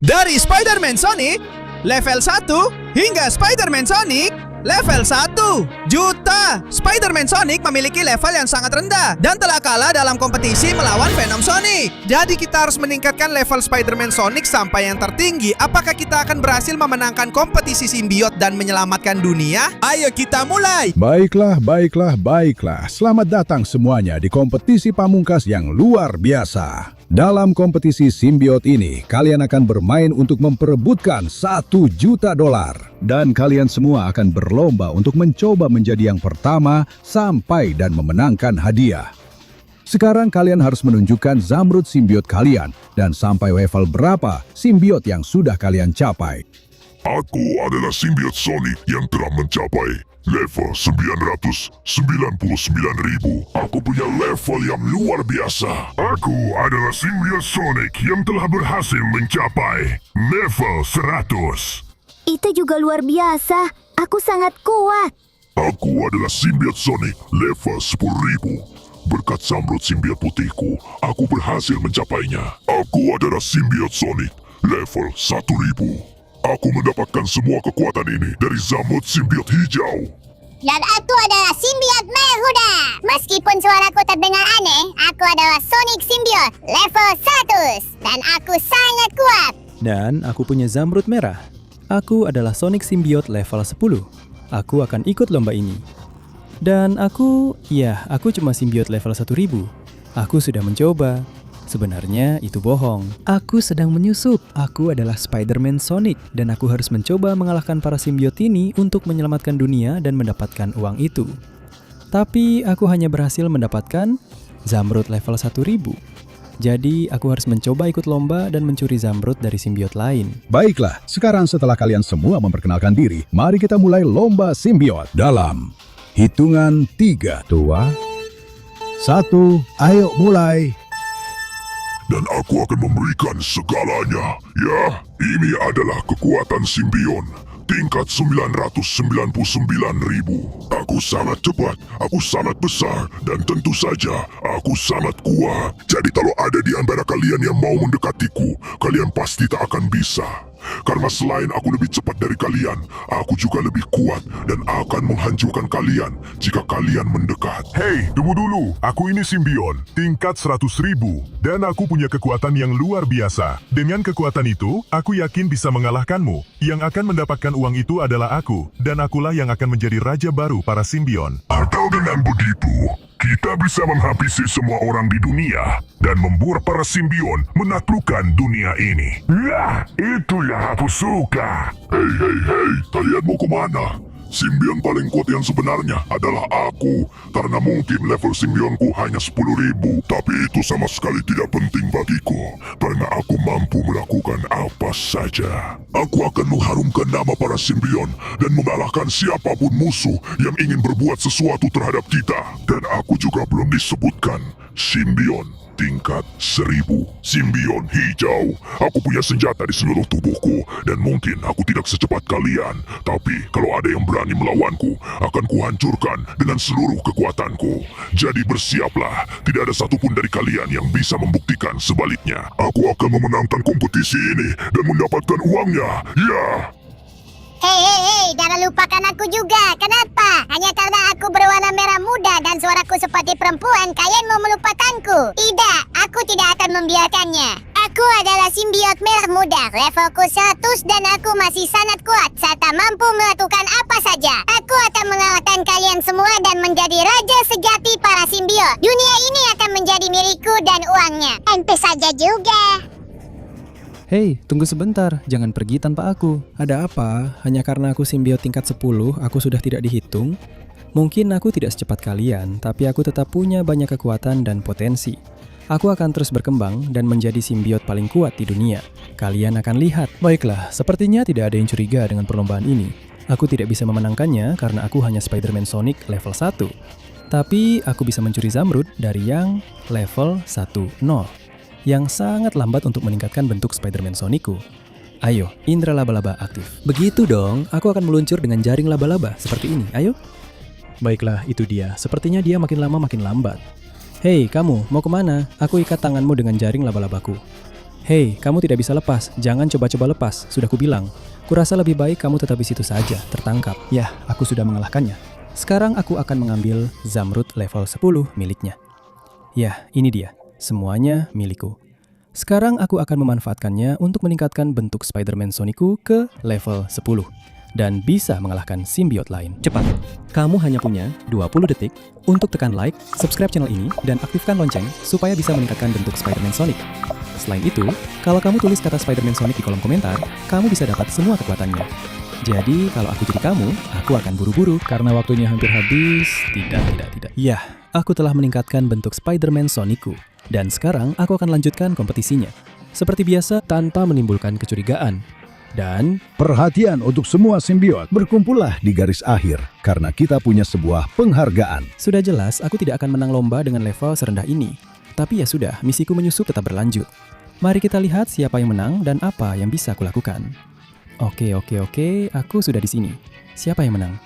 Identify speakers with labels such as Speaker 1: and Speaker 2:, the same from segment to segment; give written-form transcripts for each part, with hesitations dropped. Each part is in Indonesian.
Speaker 1: Dari Spider-Man Sonic level 1 hingga Spider-Man Sonic level 1 juta. Spider-Man Sonic memiliki level yang sangat rendah dan telah kalah dalam kompetisi melawan Venom Sonic. Jadi kita harus meningkatkan level Spider-Man Sonic sampai yang tertinggi. Apakah kita akan berhasil memenangkan kompetisi simbiot dan menyelamatkan dunia? Ayo kita mulai.
Speaker 2: Baiklah. Selamat datang semuanya di kompetisi pamungkas yang luar biasa. Dalam kompetisi simbiot ini, kalian akan bermain untuk memperebutkan $1 juta. Dan kalian semua akan berlomba untuk mencoba menjadi yang pertama sampai dan memenangkan hadiah. Sekarang kalian harus menunjukkan zamrud simbiot kalian dan sampai level berapa simbiot yang sudah kalian capai.
Speaker 3: Aku adalah simbiot Sonic yang telah mencapai level 999.000. Aku punya level yang luar biasa. Aku adalah simbiot Sonic yang telah berhasil mencapai level 100.
Speaker 4: Itu juga luar biasa. Aku sangat kuat.
Speaker 3: Aku adalah simbiot Sonic level 10.000. Berkat zamrud simbiot putihku, aku berhasil mencapainya. Aku adalah simbiot Sonic level 1.000. Aku mendapatkan semua kekuatan ini dari zamrud simbiot hijau.
Speaker 5: Dan aku adalah simbiot merah muda. Meskipun suaraku terdengar aneh, aku adalah Sonic Simbiot level 100. Dan aku sangat kuat.
Speaker 6: Dan aku punya zamrud merah. Aku adalah Sonic Simbiot level 10. Aku akan ikut lomba ini. Dan aku cuma simbiot level 1000. Aku sudah mencoba. Sebenarnya itu bohong. Aku sedang menyusup. Aku adalah Spider-Man Sonic dan aku harus mencoba mengalahkan para simbiot ini untuk menyelamatkan dunia dan mendapatkan uang itu. Tapi aku hanya berhasil mendapatkan zamrud level 1000. Jadi aku harus mencoba ikut lomba dan mencuri zamrud dari simbiot lain.
Speaker 2: Baiklah, sekarang setelah kalian semua memperkenalkan diri, mari kita mulai lomba simbiot. Dalam hitungan 3, 2, 1, ayo mulai.
Speaker 3: Dan aku akan memberikan segalanya. Ya, ini adalah kekuatan simbion. Tingkat 999.000. Aku sangat cepat, aku sangat besar, dan tentu saja aku sangat kuat. Jadi kalau ada di antara kalian yang mau mendekatiku, kalian pasti tak akan bisa. Karena selain aku lebih cepat dari kalian, aku juga lebih kuat dan akan menghancurkan kalian jika kalian mendekat.
Speaker 7: Hei, tunggu dulu. Aku ini simbion, tingkat 100.000. Dan aku punya kekuatan yang luar biasa. Dengan kekuatan itu, aku yakin bisa mengalahkanmu. Yang akan mendapatkan uang itu adalah aku. Dan akulah yang akan menjadi raja baru para simbion.
Speaker 3: Atau dengan begitu, kita bisa menghabisi semua orang di dunia dan membuat para simbion menaklukkan dunia ini. Ya, itu yang aku suka. Hei, kalian mau kemana? Simbion paling kuat yang sebenarnya adalah aku. Karena mungkin level simbionku hanya 10.000. Tapi itu sama sekali tidak penting bagiku. Karena aku mampu melakukan apa saja. Aku akan mengharumkan nama para simbion dan mengalahkan siapapun musuh yang ingin berbuat sesuatu terhadap kita. Dan aku juga belum disebutkan simbion tingkat 1000. Simbion hijau. Aku punya senjata di seluruh tubuhku dan mungkin aku tidak secepat kalian. Tapi kalau ada yang berani melawanku, akan kuhancurkan dengan seluruh kekuatanku. Jadi bersiaplah, tidak ada satupun dari kalian yang bisa membuktikan sebaliknya. Aku akan memenangkan kompetisi ini dan mendapatkan uangnya. Ya!
Speaker 5: Hei, jangan lupakan aku juga. Kenapa? Hanya karena aku berwarna merah muda dan suaraku seperti perempuan, kalian mau melupakanku? Tidak, aku tidak akan membiarkannya. Aku adalah simbiot merah muda, levelku 100 dan aku masih sangat kuat serta mampu melakukan apa saja. Aku akan mengalahkan kalian semua dan menjadi raja sejati para simbiot. Dunia ini akan menjadi milikku dan uangnya. NP saja juga.
Speaker 6: Hei, tunggu sebentar. Jangan pergi tanpa aku. Ada apa? Hanya karena aku simbiot tingkat 10, aku sudah tidak dihitung? Mungkin aku tidak secepat kalian, tapi aku tetap punya banyak kekuatan dan potensi. Aku akan terus berkembang dan menjadi simbiot paling kuat di dunia. Kalian akan lihat. Baiklah, sepertinya tidak ada yang curiga dengan perlombaan ini. Aku tidak bisa memenangkannya karena aku hanya Spider-Man Sonic level 1. Tapi aku bisa mencuri zamrud dari yang level 10. Yang sangat lambat untuk meningkatkan bentuk Spider-Man Sonicku. Ayo, indera laba-laba aktif. Begitu dong, aku akan meluncur dengan jaring laba-laba seperti ini, ayo. Baiklah, itu dia. Sepertinya dia makin lama makin lambat. Hei, kamu, mau kemana? Aku ikat tanganmu dengan jaring laba-labaku. Hei, kamu tidak bisa lepas. Jangan coba-coba lepas. Sudah kubilang. Kurasa lebih baik kamu tetap di situ saja, tertangkap. Yah, aku sudah mengalahkannya. Sekarang aku akan mengambil Zamrud level 10 miliknya. Yah, ini dia. Semuanya milikku. Sekarang aku akan memanfaatkannya untuk meningkatkan bentuk Spider-Man Sonicku ke level 10 dan bisa mengalahkan simbiot lain. Cepat, kamu hanya punya 20 detik untuk tekan like, subscribe channel ini, dan aktifkan lonceng supaya bisa meningkatkan bentuk Spider-Man Sonic. Selain itu, kalau kamu tulis kata Spider-Man Sonic di kolom komentar, kamu bisa dapat semua kekuatannya. Jadi, kalau aku jadi kamu, aku akan buru-buru karena waktunya hampir habis. Tidak. Yah, aku telah meningkatkan bentuk Spider-Man Sonicku. Dan sekarang aku akan lanjutkan kompetisinya. Seperti biasa, tanpa menimbulkan kecurigaan. Dan
Speaker 2: Perhatian untuk semua simbiot, berkumpullah di garis akhir karena kita punya sebuah penghargaan.
Speaker 6: sudah jelas aku tidak akan menang lomba dengan level serendah ini. Tapi ya sudah, misiku menyusup tetap berlanjut. Mari kita lihat siapa yang menang dan apa yang bisa kulakukan. Oke, aku sudah di sini. Siapa yang menang?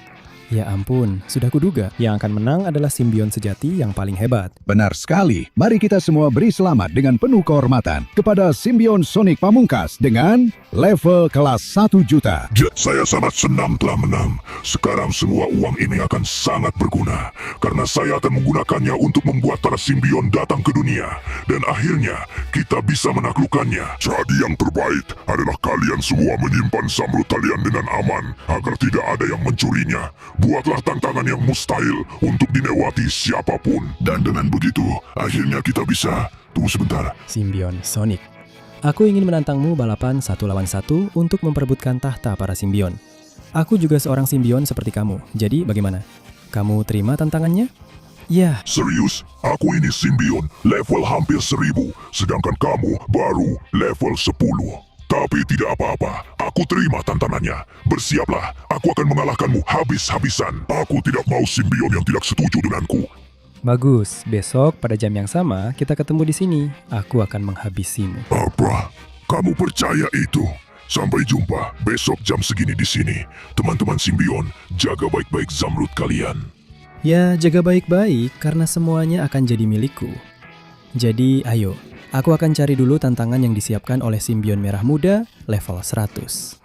Speaker 6: Ya ampun, sudah kuduga. Yang akan menang adalah simbion sejati yang paling hebat.
Speaker 2: Benar sekali. Mari kita semua beri selamat dengan penuh kehormatan kepada simbion Sonic Pamungkas dengan level kelas 1 juta.
Speaker 3: Saya sangat senang telah menang. Sekarang semua uang ini akan sangat berguna. Karena saya akan menggunakannya untuk membuat para simbion datang ke dunia. Dan akhirnya, kita bisa menaklukkannya. Jadi yang terbaik adalah kalian semua menyimpan Zamrud kalian dengan aman. Agar tidak ada yang mencurinya. Buatlah tantangan yang mustahil untuk dilewati siapapun. Dan dengan begitu, akhirnya kita bisa... Tunggu sebentar.
Speaker 6: Simbion Sonic. Aku ingin menantangmu balapan 1 lawan 1 untuk memperebutkan tahta para simbion. Aku juga seorang simbion seperti kamu. Jadi bagaimana? Kamu terima tantangannya? Ya.
Speaker 3: Serius? Aku ini simbion level hampir 1000. Sedangkan kamu baru level 10. Tapi tidak apa-apa, aku terima tantangannya. Bersiaplah, aku akan mengalahkanmu habis-habisan. Aku tidak mau simbion yang tidak setuju denganku.
Speaker 6: Bagus, besok pada jam yang sama kita ketemu di sini. Aku akan menghabisimu.
Speaker 3: Apa? Kamu percaya itu? Sampai jumpa besok jam segini di sini. Teman-teman simbion, jaga baik-baik Zamrud kalian.
Speaker 6: Ya, jaga baik-baik karena semuanya akan jadi milikku. Jadi, ayo. Aku akan cari dulu tantangan yang disiapkan oleh simbion merah muda level 100.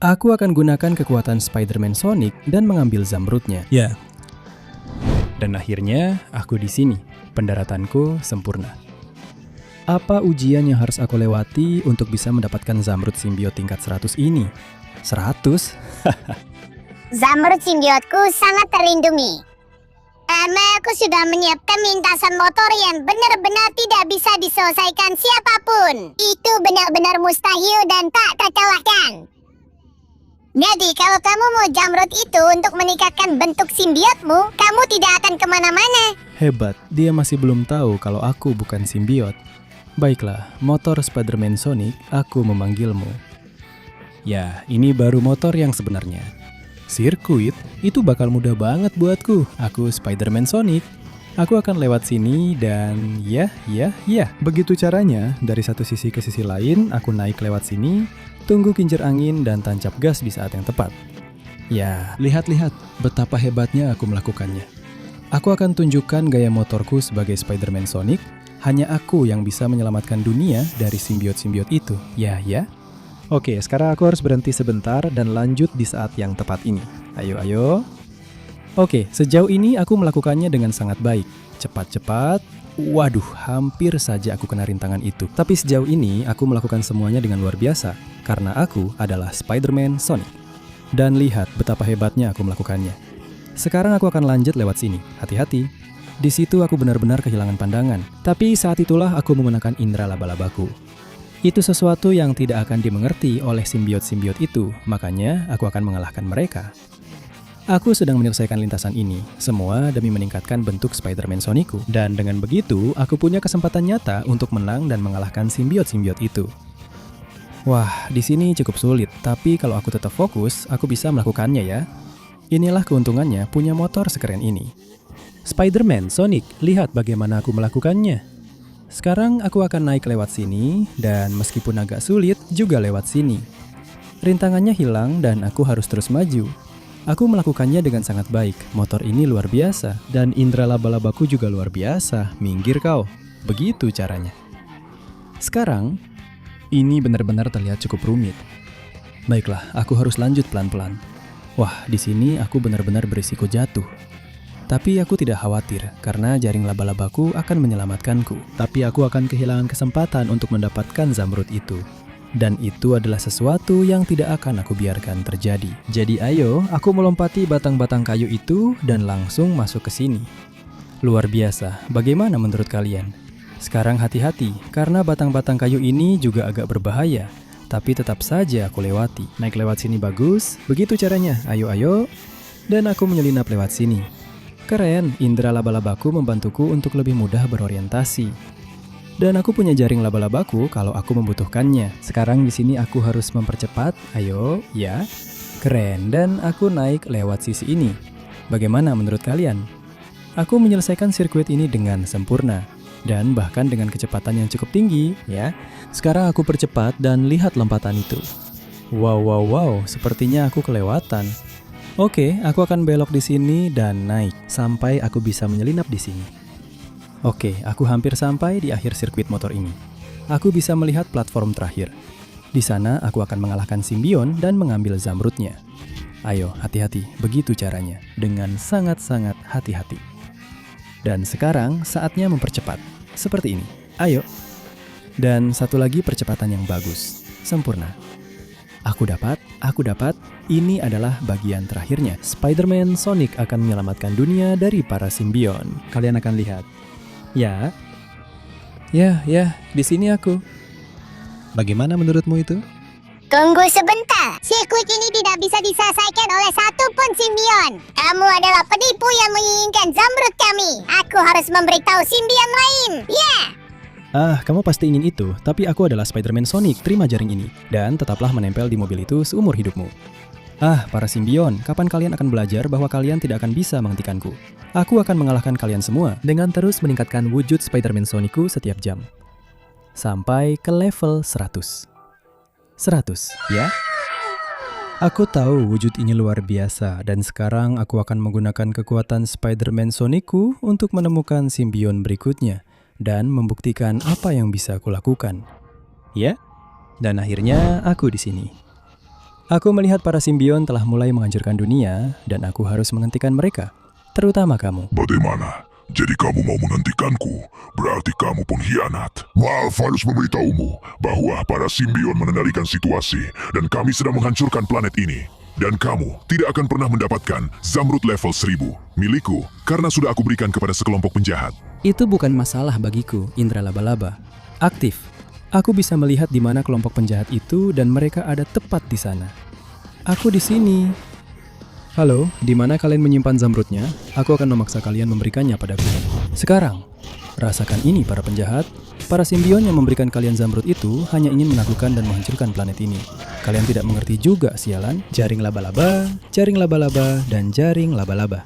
Speaker 6: Aku akan gunakan kekuatan Spider-Man Sonic dan mengambil Zamrudnya. Ya. Dan akhirnya, aku di sini. Pendaratanku sempurna. Apa ujian yang harus aku lewati untuk bisa mendapatkan Zamrud simbiot tingkat 100 ini? 100?
Speaker 5: Zamrud simbiotku sangat terlindungi. Karena aku sudah menyiapkan lintasan motor yang benar-benar tidak bisa diselesaikan siapapun. Itu benar-benar mustahil dan tak terkalahkan. Jadi kalau kamu mau Zamrud itu untuk meningkatkan bentuk simbiotmu, kamu tidak akan kemana-mana.
Speaker 6: Hebat, dia masih belum tahu kalau aku bukan simbiot. Baiklah, motor Spider-Man Sonic, aku memanggilmu. Ya, ini baru motor yang sebenarnya. Sirkuit, itu bakal mudah banget buatku. Aku Spider-Man Sonic. Aku akan lewat sini dan ya. Begitu caranya, dari satu sisi ke sisi lain, aku naik lewat sini, tunggu kincir angin dan tancap gas di saat yang tepat. Ya, lihat-lihat betapa hebatnya aku melakukannya. Aku akan tunjukkan gaya motorku sebagai Spider-Man Sonic. Hanya aku yang bisa menyelamatkan dunia dari simbiot-simbiot itu. Ya. Oke, sekarang aku harus berhenti sebentar dan lanjut di saat yang tepat ini. Ayo. Oke, sejauh ini aku melakukannya dengan sangat baik. Cepat-cepat. Waduh, hampir saja aku kena rintangan itu. Tapi sejauh ini aku melakukan semuanya dengan luar biasa. Karena aku adalah Spider-Man Sonic. Dan lihat betapa hebatnya aku melakukannya. Sekarang aku akan lanjut lewat sini. Hati-hati. Di situ aku benar-benar kehilangan pandangan. Tapi saat itulah aku menggunakan indera laba-labaku. Itu sesuatu yang tidak akan dimengerti oleh simbiot-simbiot itu, makanya aku akan mengalahkan mereka. Aku sedang menyelesaikan lintasan ini, semua demi meningkatkan bentuk Spider-Man Sonicku. Dan dengan begitu, aku punya kesempatan nyata untuk menang dan mengalahkan simbiot-simbiot itu. Wah, di sini cukup sulit, tapi kalau aku tetap fokus, aku bisa melakukannya ya. Inilah keuntungannya punya motor sekeren ini. Spider-Man Sonic, lihat bagaimana aku melakukannya. Sekarang aku akan naik lewat sini, dan meskipun agak sulit, juga lewat sini. Rintangannya hilang dan aku harus terus maju. Aku melakukannya dengan sangat baik, motor ini luar biasa, dan indera laba-labaku juga luar biasa, minggir kau. Begitu caranya. Sekarang, ini benar-benar terlihat cukup rumit. Baiklah, aku harus lanjut pelan-pelan. Wah, di sini aku benar-benar berisiko jatuh. Tapi aku tidak khawatir, karena jaring laba-labaku akan menyelamatkanku. Tapi aku akan kehilangan kesempatan untuk mendapatkan zamrud itu. Dan itu adalah sesuatu yang tidak akan aku biarkan terjadi. Jadi ayo, aku melompati batang-batang kayu itu dan langsung masuk ke sini. Luar biasa, bagaimana menurut kalian? Sekarang hati-hati, karena batang-batang kayu ini juga agak berbahaya. Tapi tetap saja aku lewati. Naik lewat sini bagus, begitu caranya. Ayo. Dan aku menyelinap lewat sini. Keren, indera laba-labaku membantuku untuk lebih mudah berorientasi. Dan aku punya jaring laba-labaku kalau aku membutuhkannya. Sekarang di sini aku harus mempercepat. Ayo, ya. Keren, dan aku naik lewat sisi ini. Bagaimana menurut kalian? Aku menyelesaikan sirkuit ini dengan sempurna. Dan bahkan dengan kecepatan yang cukup tinggi, ya. Sekarang aku percepat dan lihat lompatan itu. Wow, sepertinya aku kelewatan. Oke, aku akan belok di sini dan naik sampai aku bisa menyelinap di sini. Oke, aku hampir sampai di akhir sirkuit motor ini. Aku bisa melihat platform terakhir. Di sana aku akan mengalahkan Symbion dan mengambil zamrudnya. Ayo, hati-hati, begitu caranya. Dengan sangat-sangat hati-hati. Dan sekarang saatnya mempercepat. Seperti ini. Ayo. Dan satu lagi percepatan yang bagus. Sempurna. Aku dapat. Ini adalah bagian terakhirnya. Spider-Man Sonic akan menyelamatkan dunia dari para Symbion. Kalian akan lihat. Ya, di sini aku. Bagaimana menurutmu itu?
Speaker 5: Tunggu sebentar. Sirkuit ini tidak bisa diselesaikan oleh satupun Symbion. Kamu adalah penipu yang menginginkan zamrud kami. Aku harus memberitahu Symbion lain. Ya!
Speaker 6: Kamu pasti ingin itu, tapi aku adalah Spider-Man Sonic. Terima jaring ini, dan tetaplah menempel di mobil itu seumur hidupmu. Para Symbion, kapan kalian akan belajar bahwa kalian tidak akan bisa menghentikanku? Aku akan mengalahkan kalian semua dengan terus meningkatkan wujud Spider-Man Sonicku setiap jam. Sampai ke level 100. 100, ya? Aku tahu wujud ini luar biasa, dan sekarang aku akan menggunakan kekuatan Spider-Man Sonicku untuk menemukan Symbion berikutnya. Dan membuktikan apa yang bisa aku lakukan. Ya? Dan akhirnya aku di sini. Aku melihat para Symbion telah mulai menghancurkan dunia dan aku harus menghentikan mereka, terutama kamu.
Speaker 3: Bagaimana? Jadi kamu mau menghentikanku? Berarti kamu pengkhianat. Valve harus memberitahumu bahwa para Symbion mengendalikan situasi dan kami sedang menghancurkan planet ini. Dan kamu tidak akan pernah mendapatkan zamrud level 1000 milikku karena sudah aku berikan kepada sekelompok penjahat.
Speaker 6: Itu bukan masalah bagiku, indra laba-laba. Aktif. Aku bisa melihat di mana kelompok penjahat itu dan mereka ada tepat di sana. Aku di sini. Halo, di mana kalian menyimpan zamrudnya? Aku akan memaksa kalian memberikannya padaku. Sekarang, rasakan ini para penjahat. Para Symbion yang memberikan kalian zamrud itu hanya ingin menaklukkan dan menghancurkan planet ini. Kalian tidak mengerti juga, sialan. Jaring laba-laba, dan jaring laba-laba.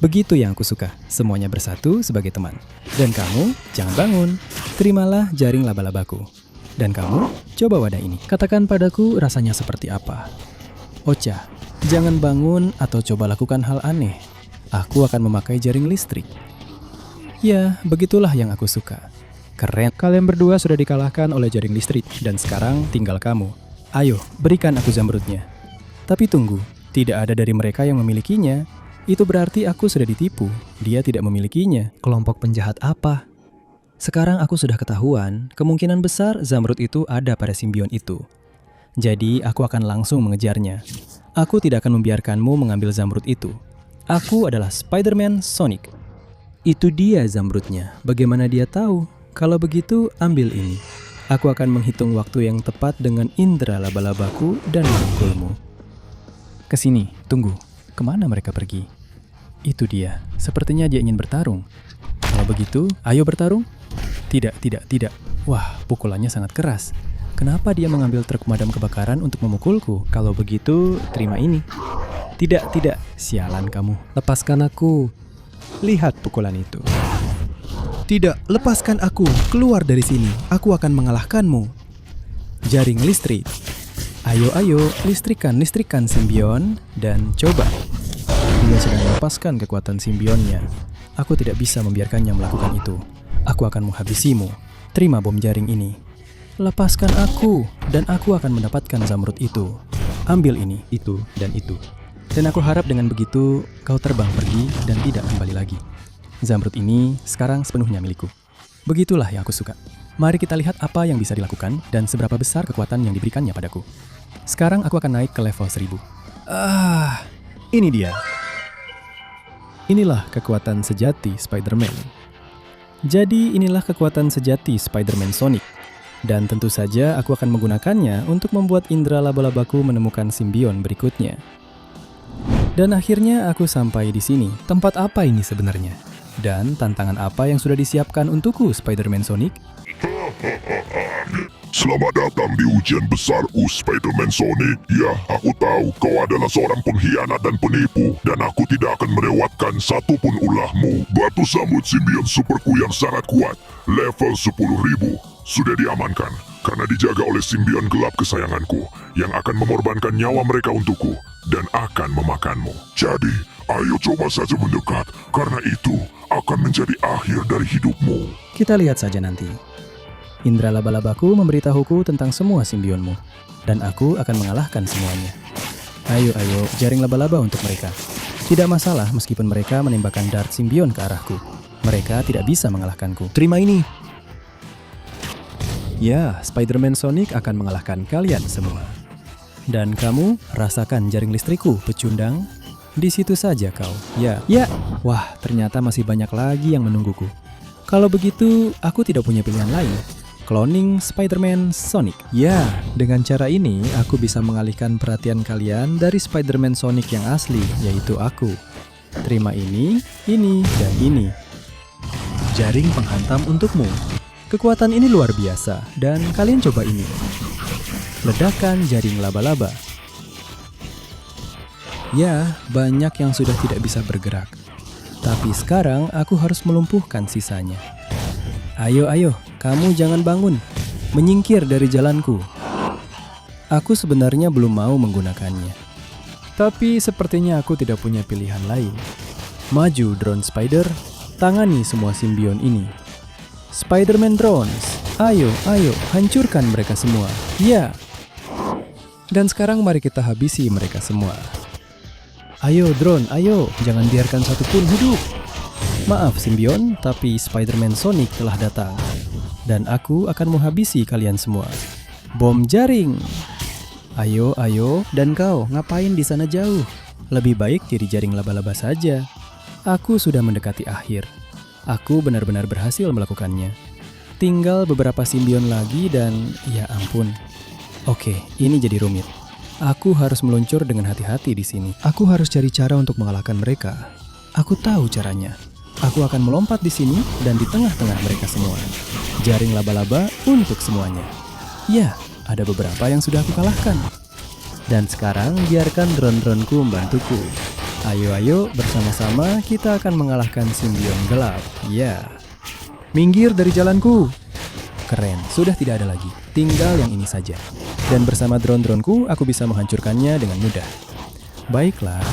Speaker 6: Begitu yang aku suka, semuanya bersatu sebagai teman. Dan kamu, jangan bangun. Terimalah jaring laba-labaku. Dan kamu, coba wadah ini. Katakan padaku rasanya seperti apa. Ocha, jangan bangun atau coba lakukan hal aneh. Aku akan memakai jaring listrik. Ya, begitulah yang aku suka. Keren. Kalian berdua sudah dikalahkan oleh jaring listrik. Dan sekarang tinggal kamu. Ayo, berikan aku zamrudnya. Tapi tunggu, tidak ada dari mereka yang memilikinya. Itu berarti aku sudah ditipu. Dia tidak memilikinya. Kelompok penjahat apa? Sekarang aku sudah ketahuan, kemungkinan besar zamrud itu ada pada Symbion itu. Jadi aku akan langsung mengejarnya. Aku tidak akan membiarkanmu mengambil zamrud itu. Aku adalah Spider-Man Sonic. Itu dia zamrudnya. Bagaimana dia tahu? Kalau begitu, ambil ini. Aku akan menghitung waktu yang tepat dengan indera laba-labaku dan merangkulmu. Kesini, tunggu. Kemana mereka pergi? Itu dia. Sepertinya dia ingin bertarung. Kalau begitu, ayo bertarung. Tidak. Wah, pukulannya sangat keras. Kenapa dia mengambil truk pemadam kebakaran untuk memukulku? Kalau begitu, terima ini. Tidak. Sialan kamu. Lepaskan aku. Lihat pukulan itu. Tidak, lepaskan aku. Keluar dari sini. Aku akan mengalahkanmu. Jaring listrik. Ayo, listrikan Symbion. Dan coba. Dia sedang melepaskan kekuatan Symbionnya. Aku tidak bisa membiarkannya melakukan itu. Aku akan menghabisimu. Terima bom jaring ini. Lepaskan aku, dan aku akan mendapatkan zamrud itu. Ambil ini, itu, dan itu. Dan aku harap dengan begitu, kau terbang pergi dan tidak kembali lagi. Zamrud ini sekarang sepenuhnya milikku. Begitulah yang aku suka. Mari kita lihat apa yang bisa dilakukan dan seberapa besar kekuatan yang diberikannya padaku. Sekarang aku akan naik ke level 1000. Ini dia. Inilah kekuatan sejati Spider-Man. Jadi inilah kekuatan sejati Spider-Man Sonic. Dan tentu saja aku akan menggunakannya untuk membuat indera laba-labaku menemukan simbion berikutnya. Dan akhirnya aku sampai di sini. Tempat apa ini sebenarnya? Dan tantangan apa yang sudah disiapkan untukku Spider-Man Sonic?
Speaker 3: Selamat datang di ujian besarku, Spider-Man Sonic. Ya, aku tahu kau adalah seorang pengkhianat dan penipu, dan aku tidak akan melewatkan satupun ulahmu. Batu zamrud simbion superku yang sangat kuat, level 10.000, sudah diamankan, karena dijaga oleh simbion gelap kesayanganku, yang akan mengorbankan nyawa mereka untukku, dan akan memakanmu. Jadi, ayo coba saja mendekat, karena itu akan menjadi akhir dari hidupmu.
Speaker 6: Kita lihat saja nanti. Indra laba-labaku memberitahuku tentang semua simbionmu, dan aku akan mengalahkan semuanya. Ayo, jaring laba-laba untuk mereka. Tidak masalah meskipun mereka menembakkan dart simbion ke arahku. Mereka tidak bisa mengalahkanku. Terima ini. Ya, Spider-Man Sonic akan mengalahkan kalian semua. Dan kamu, rasakan jaring listrikku, pecundang. Di situ saja kau. Ya. Wah, ternyata masih banyak lagi yang menungguku. Kalau begitu, aku tidak punya pilihan lain. Cloning Spider-Man Sonic. Ya, dengan cara ini aku bisa mengalihkan perhatian kalian dari Spider-Man Sonic yang asli, yaitu aku. Terima ini, dan ini. Jaring penghantam untukmu. Kekuatan ini luar biasa, dan kalian coba ini. Ledakan jaring laba-laba. Ya, banyak yang sudah tidak bisa bergerak. Tapi sekarang aku harus melumpuhkan sisanya. Ayo, kamu jangan bangun. Menyingkir dari jalanku. Aku sebenarnya belum mau menggunakannya. Tapi sepertinya aku tidak punya pilihan lain. Maju, Drone Spider. Tangani semua simbion ini. Spider-Man Drones. Ayo, hancurkan mereka semua. Ya. Dan sekarang mari kita habisi mereka semua. Ayo, Drone, ayo. Jangan biarkan satupun hidup. Maaf simbion, tapi Spider-Man Sonic telah datang. Dan aku akan menghabisi kalian semua. Bom jaring. Ayo, dan kau ngapain di sana jauh? Lebih baik jadi jaring laba-laba saja. Aku sudah mendekati akhir. Aku benar-benar berhasil melakukannya. Tinggal beberapa simbion lagi dan ya ampun. Oke, ini jadi rumit. Aku harus meluncur dengan hati-hati di sini. Aku harus cari cara untuk mengalahkan mereka. Aku tahu caranya. Aku akan melompat di sini dan di tengah-tengah mereka semua. Jaring laba-laba untuk semuanya. Ya, ada beberapa yang sudah aku kalahkan. Dan sekarang biarkan drone-droneku membantuku. Ayo, bersama-sama kita akan mengalahkan simbion gelap. Ya. Minggir dari jalanku. Keren, sudah tidak ada lagi. Tinggal yang ini saja. Dan bersama drone-droneku, aku bisa menghancurkannya dengan mudah. Baiklah.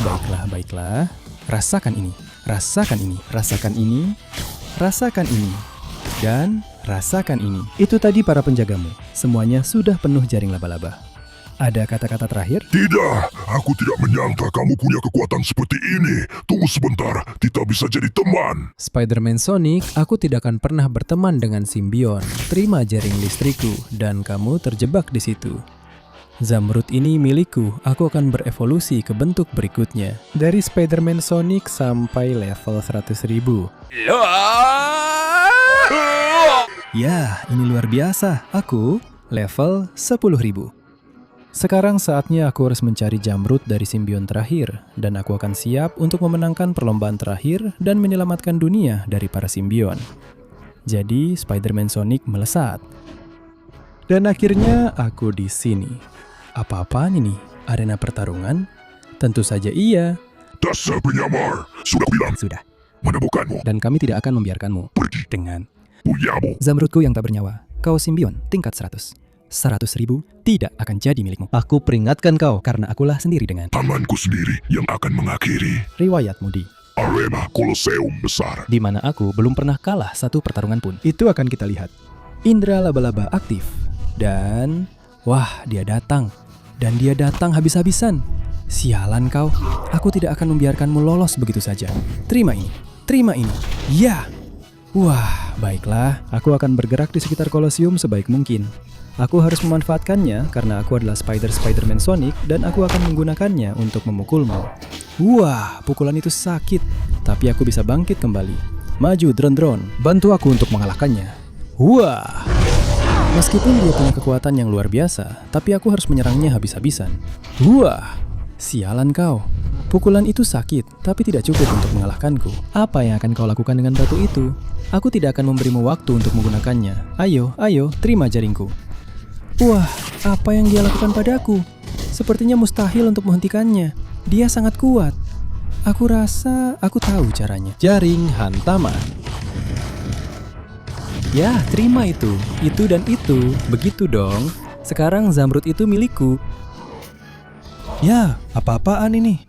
Speaker 6: Rasakan ini. Rasakan ini, dan rasakan ini. Itu tadi para penjagamu. Semuanya sudah penuh jaring laba-laba. Ada kata-kata terakhir?
Speaker 3: Tidak, aku tidak menyangka kamu punya kekuatan seperti ini. Tunggu sebentar, kita bisa jadi teman.
Speaker 6: Spider-Man Sonic, aku tidak akan pernah berteman dengan simbion. Terima jaring listrikku, dan kamu terjebak di situ. Zamrud ini milikku, aku akan berevolusi ke bentuk berikutnya. Dari Spider-Man Sonic sampai level 100.000. Ya, ini luar biasa. Aku level 10.000. Sekarang saatnya aku harus mencari jamrud dari simbion terakhir. Dan aku akan siap untuk memenangkan perlombaan terakhir dan menyelamatkan dunia dari para simbion. Jadi, Spider-Man Sonic melesat. Dan akhirnya aku di sini. Apa-apaan ini? Arena pertarungan? Tentu saja iya.
Speaker 3: Dasar penyamar, sudah bilang.
Speaker 6: Sudah.
Speaker 3: Menemukanmu.
Speaker 6: Dan kami tidak akan membiarkanmu.
Speaker 3: Pergi.
Speaker 6: Dengan
Speaker 3: Punyamu.
Speaker 6: zamrudku yang tak bernyawa. Kau simbion tingkat 100. 100.000 tidak akan jadi milikmu. Aku peringatkan kau karena akulah sendiri dengan
Speaker 3: Tanganku sendiri yang akan mengakhiri
Speaker 6: riwayatmu di
Speaker 3: arena Koloseum besar.
Speaker 6: di mana aku belum pernah kalah satu pertarungan pun. Itu akan kita lihat. Indra laba-laba aktif. Dan, wah, dia datang. Dan dia datang habis-habisan. Sialan kau, aku tidak akan membiarkanmu lolos begitu saja. Terima ini, terima ini. Ya! Wah, baiklah, aku akan bergerak di sekitar Kolosium sebaik mungkin. Aku harus memanfaatkannya karena aku adalah Spider-Man Sonic dan aku akan menggunakannya untuk memukulmu. Wah, pukulan itu sakit, tapi aku bisa bangkit kembali. Maju, Drone, bantu aku untuk mengalahkannya. Wah! Meskipun dia punya kekuatan yang luar biasa, tapi aku harus menyerangnya habis-habisan. Wah! Sialan kau. Pukulan itu sakit, tapi tidak cukup untuk mengalahkanku. Apa yang akan kau lakukan dengan batu itu? Aku tidak akan memberimu waktu untuk menggunakannya. Ayo, ayo, terima jaringku. Wah, apa yang dia lakukan padaku? Sepertinya mustahil untuk menghentikannya. Dia sangat kuat. Aku rasa aku tahu caranya. Jaring hantaman. Ya, terima itu. Itu dan itu. Begitu dong. Sekarang zamrud itu milikku. Ya, apa-apaan ini?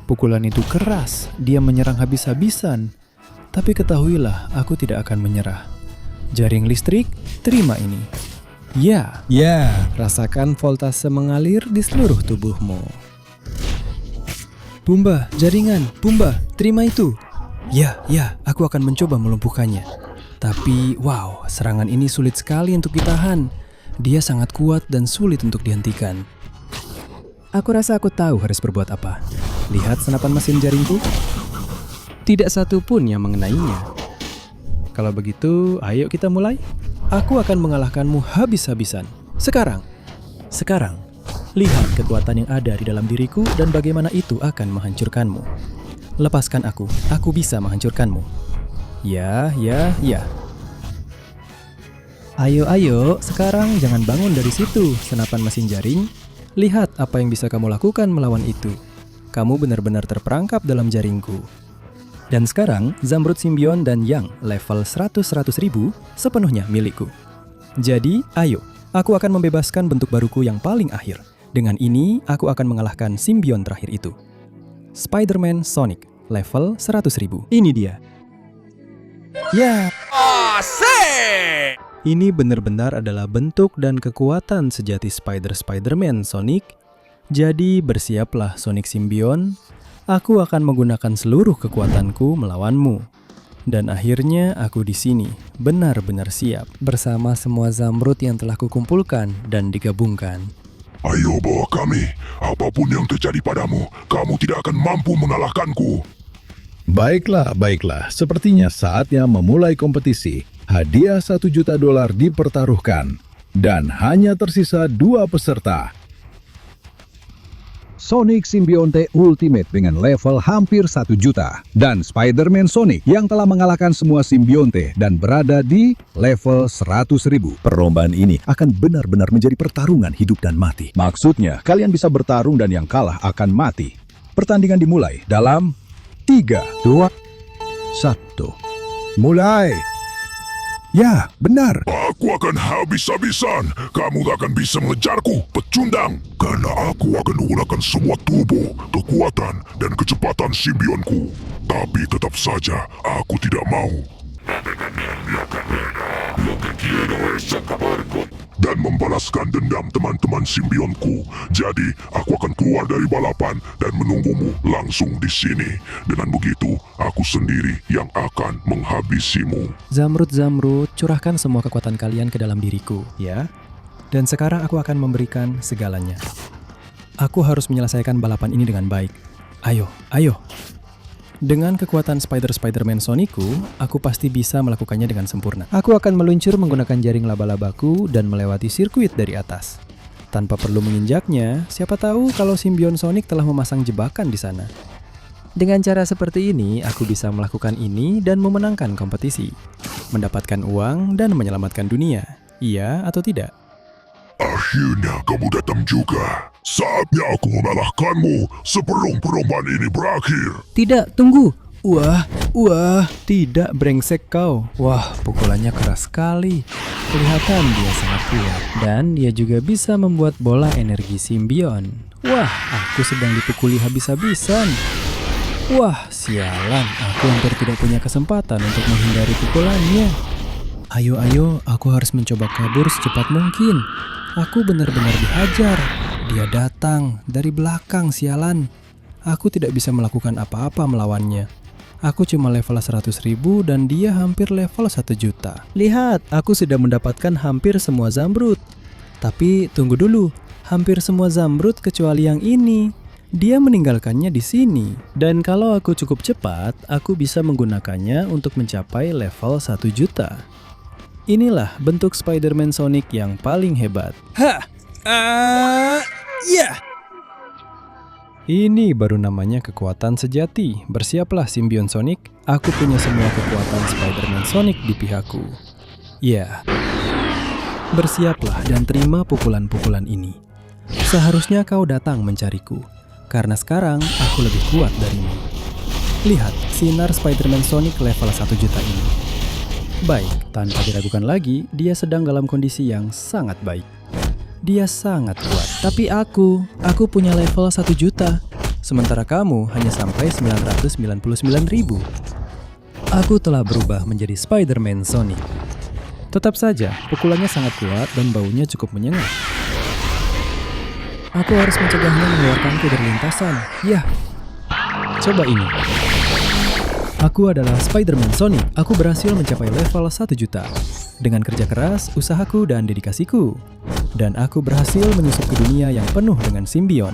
Speaker 6: Pukulan itu keras. Dia menyerang habis-habisan. Tapi ketahuilah, aku tidak akan menyerah. Jaring listrik, terima ini. Ya, rasakan voltase mengalir di seluruh tubuhmu. Pumba, jaringan, Pumba, terima itu. Ya, aku akan mencoba melumpuhkannya. Tapi, wow, serangan ini sulit sekali untuk ditahan. Dia sangat kuat dan sulit untuk dihentikan. Aku rasa aku tahu harus berbuat apa. Lihat senapan mesin jaringku. Tidak satu pun yang mengenainya. Kalau begitu, ayo kita mulai. Aku akan mengalahkanmu habis-habisan. Sekarang. Lihat kekuatan yang ada di dalam diriku dan bagaimana itu akan menghancurkanmu. Lepaskan aku bisa menghancurkanmu. Ya. Ayo, sekarang jangan bangun dari situ, senapan mesin jaring. Lihat apa yang bisa kamu lakukan melawan itu. Kamu benar-benar terperangkap dalam jaringku. Dan sekarang, Zamrud Simbion dan Yang level 100.000 sepenuhnya milikku. Jadi, ayo, aku akan membebaskan bentuk baruku yang paling akhir. Dengan ini, aku akan mengalahkan Simbion terakhir itu. Spider-Man Sonic, level 100.000. Ini dia. Ya. Ini benar-benar adalah bentuk dan kekuatan sejati Spider-Man Sonic. Jadi, bersiaplah Sonic Simbion. Aku akan menggunakan seluruh kekuatanku melawanmu. Dan akhirnya aku di sini, benar-benar siap bersama semua zamrud yang telah kukumpulkan dan digabungkan.
Speaker 3: Ayo bawa kami. Apapun yang terjadi padamu, kamu tidak akan mampu mengalahkanku.
Speaker 2: Baiklah. Sepertinya saatnya memulai kompetisi. Hadiah $1 juta dipertaruhkan. Dan hanya tersisa 2 peserta. Sonic Symbionte Ultimate dengan level hampir 1 juta. Dan Spider-Man Sonic yang telah mengalahkan semua Symbionte dan berada di level 100.000. Perlombaan ini akan benar-benar menjadi pertarungan hidup dan mati. Maksudnya, kalian bisa bertarung dan yang kalah akan mati. Pertandingan dimulai dalam 3, 2, 1. Mulai! Ya, benar.
Speaker 3: Aku akan habis-habisan. Kamu gak akan bisa mengejarku, pecundang. Karena aku akan menggunakan semua tubuh, kekuatan, dan kecepatan simbionku. Tapi tetap saja, aku tidak mau. Dan membalaskan dendam teman-teman simbionku. Jadi, aku akan keluar dari balapan dan menunggumu langsung di sini. Dengan begitu, aku sendiri yang akan menghabisimu.
Speaker 6: Zamrud, curahkan semua kekuatan kalian ke dalam diriku, ya. Dan sekarang aku akan memberikan segalanya. Aku harus menyelesaikan balapan ini dengan baik. Ayo. Dengan kekuatan Spider-Man Sonicku, aku pasti bisa melakukannya dengan sempurna. Aku akan meluncur menggunakan jaring laba-labaku dan melewati sirkuit dari atas. Tanpa perlu menginjaknya, siapa tahu kalau Simbion Sonic telah memasang jebakan di sana. Dengan cara seperti ini, aku bisa melakukan ini dan memenangkan kompetisi. Mendapatkan uang dan menyelamatkan dunia. Iya atau tidak?
Speaker 3: Akhirnya kamu datang juga. Saatnya aku mengalahkanmu sebelum perlombaan ini berakhir.
Speaker 6: Tidak, tunggu. Wah, tidak, brengsek kau. Wah, pukulannya keras sekali. Kelihatan dia sangat kuat. Dan dia juga bisa membuat bola energi simbion. Wah, aku sedang dipukuli habis-habisan. Wah, sialan. Aku hampir tidak punya kesempatan untuk menghindari pukulannya. Ayo, aku harus mencoba kabur secepat mungkin. Aku benar-benar dihajar. Dia datang dari belakang, sialan. Aku tidak bisa melakukan apa-apa melawannya. Aku cuma level 100.000 dan dia hampir level 1 juta. Lihat, aku sudah mendapatkan hampir semua zamrud. Tapi tunggu dulu, hampir semua zamrud kecuali yang ini. Dia meninggalkannya di sini. Dan kalau aku cukup cepat, aku bisa menggunakannya untuk mencapai level 1 juta. Inilah bentuk Spider-Man Sonic yang paling hebat. Ini baru namanya kekuatan sejati. Bersiaplah Symbion Sonic. Aku punya semua kekuatan Spider-Man Sonic di pihakku. Bersiaplah dan terima pukulan-pukulan ini. Seharusnya kau datang mencariku, karena sekarang aku lebih kuat darimu. Lihat, sinar Spider-Man Sonic level 1 juta ini. Baik, tanpa diragukan lagi, dia sedang dalam kondisi yang sangat baik. Dia sangat kuat. Tapi aku punya level 1 juta. Sementara kamu hanya sampai 999.000. Aku telah berubah menjadi Spider-Man Sonic. Tetap saja, pukulannya sangat kuat dan baunya cukup menyengat. Aku harus mencegahnya mengeluarkanku dari lintasan. Coba ini. Aku adalah Spider-Man Sonic. Aku berhasil mencapai level 1 juta. Dengan kerja keras, usahaku, dan dedikasiku. Dan aku berhasil menyusup ke dunia yang penuh dengan simbion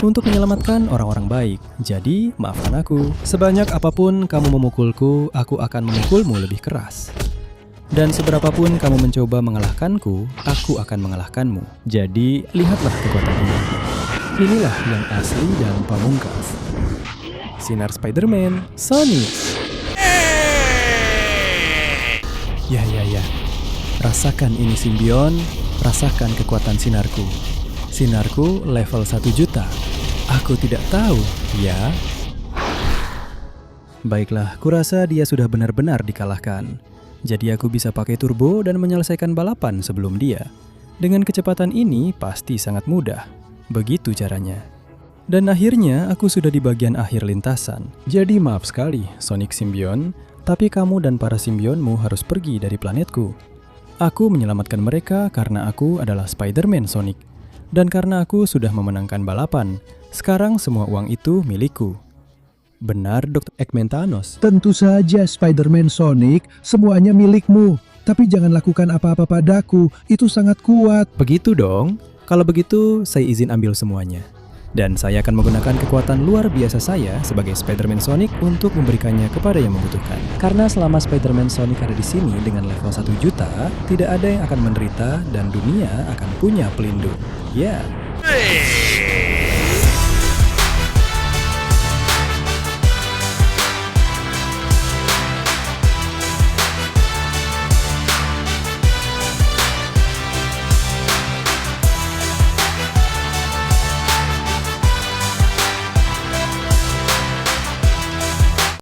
Speaker 6: untuk menyelamatkan orang-orang baik. Jadi, maafkan aku. Sebanyak apapun kamu memukulku, aku akan memukulmu lebih keras. Dan seberapapun kamu mencoba mengalahkanku, aku akan mengalahkanmu. Jadi, lihatlah kekuatan ini. Inilah yang asli dan pamungkas. Sinar Spider-Man Sonic. Ya. Rasakan ini simbion, rasakan kekuatan sinarku. Sinarku level 1 juta. Aku tidak tahu, ya. Baiklah, kurasa dia sudah benar-benar dikalahkan. Jadi aku bisa pakai turbo dan menyelesaikan balapan sebelum dia. Dengan kecepatan ini pasti sangat mudah. Begitu caranya. Dan akhirnya aku sudah di bagian akhir lintasan. Jadi maaf sekali, Sonic Symbion, tapi kamu dan para simbionmu harus pergi dari planetku. Aku menyelamatkan mereka karena aku adalah Spider-Man Sonic. Dan karena aku sudah memenangkan balapan, sekarang semua uang itu milikku. Benar, Dr. Eggman Thanos?
Speaker 2: Tentu saja Spider-Man Sonic, semuanya milikmu. Tapi jangan lakukan apa-apa padaku, itu sangat kuat.
Speaker 6: Begitu dong. Kalau begitu, saya izin ambil semuanya. Dan saya akan menggunakan kekuatan luar biasa saya sebagai Spider-Man Sonic untuk memberikannya kepada yang membutuhkan. Karena selama Spider-Man Sonic ada di sini dengan level 1 juta, tidak ada yang akan menderita dan dunia akan punya pelindung.